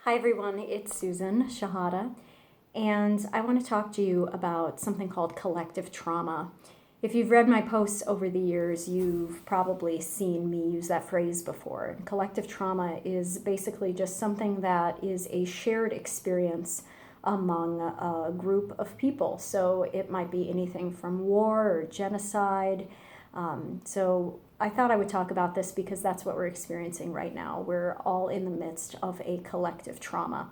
Hi everyone, it's Susan Shahada, and I want to talk to you about something called collective trauma. If you've read my posts over the years, you've probably seen me use that phrase before. Collective trauma is basically just something that is a shared experience among a group of people. So it might be anything from war or genocide. So I thought I would talk about this because that's what we're experiencing right now. We're all in the midst of a collective trauma.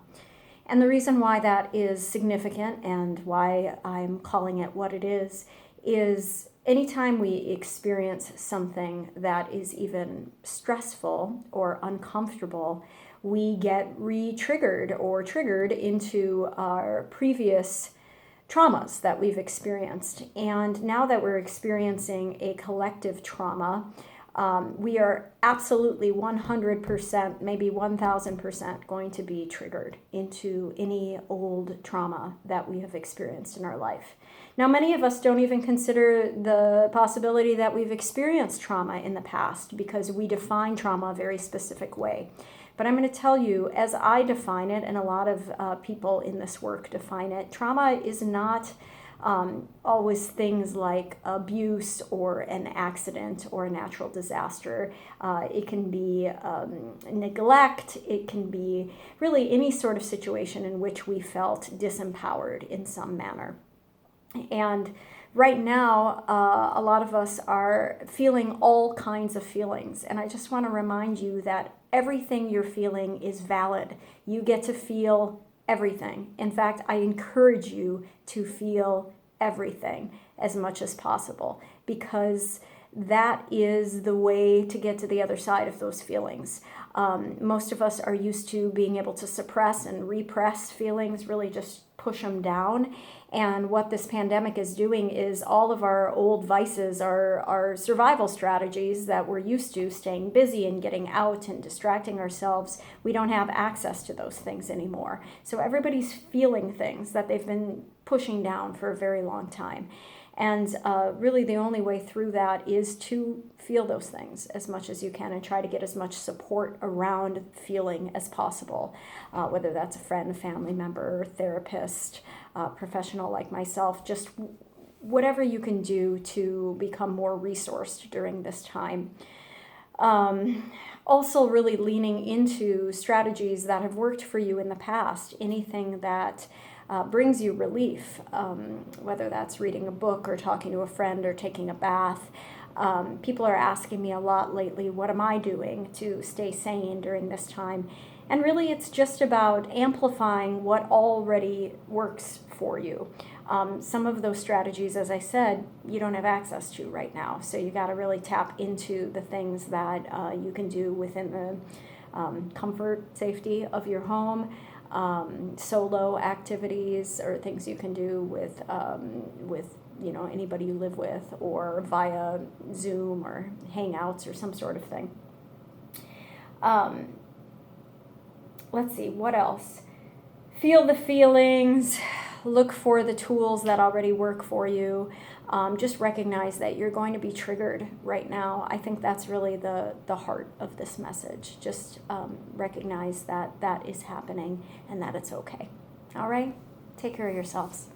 And the reason why that is significant and why I'm calling it what it is anytime we experience something that is even stressful or uncomfortable, we get re-triggered or triggered into our previous traumas that we've experienced. And now that we're experiencing a collective trauma, we are absolutely 100%, maybe 1000% going to be triggered into any old trauma that we have experienced in our life. Now, many of us don't even consider the possibility that we've experienced trauma in the past because we define trauma a very specific way. But I'm going to tell you, as I define it, and a lot of people in this work define it, trauma is not always things like abuse or an accident or a natural disaster. It can be neglect. It can be really any sort of situation in which we felt disempowered in some manner. And right now, a lot of us are feeling all kinds of feelings. And I just want to remind you that everything you're feeling is valid. You get to feel everything. In fact, I encourage you to feel everything as much as possible because that is the way to get to the other side of those feelings. Most of us are used to being able to suppress and repress feelings, really just push them down. And what this pandemic is doing is all of our old vices, our survival strategies that we're used to, staying busy and getting out and distracting ourselves, we don't have access to those things anymore. So everybody's feeling things that they've been pushing down for a very long time. And really the only way through that is to feel those things as much as you can and try to get as much support around feeling as possible, whether that's a friend, a family member, therapist, professional like myself, just whatever you can do to become more resourced during this time. Also really leaning into strategies that have worked for you in the past, anything that brings you relief, whether that's reading a book or talking to a friend or taking a bath. People are asking me a lot lately, what am I doing to stay sane during this time? And really it's just about amplifying what already works for you. Some of those strategies, as I said, you don't have access to right now. So you got to really tap into the things that you can do within the comfort, safety of your home. Solo activities or things you can do with anybody you live with or via Zoom or Hangouts or some sort of thing. Let's see, what else? Feel the feelings, look for the tools that already work for you. Just recognize that you're going to be triggered right now. I think that's really the heart of this message. Just recognize that that is happening and that it's okay. All right? Take care of yourselves.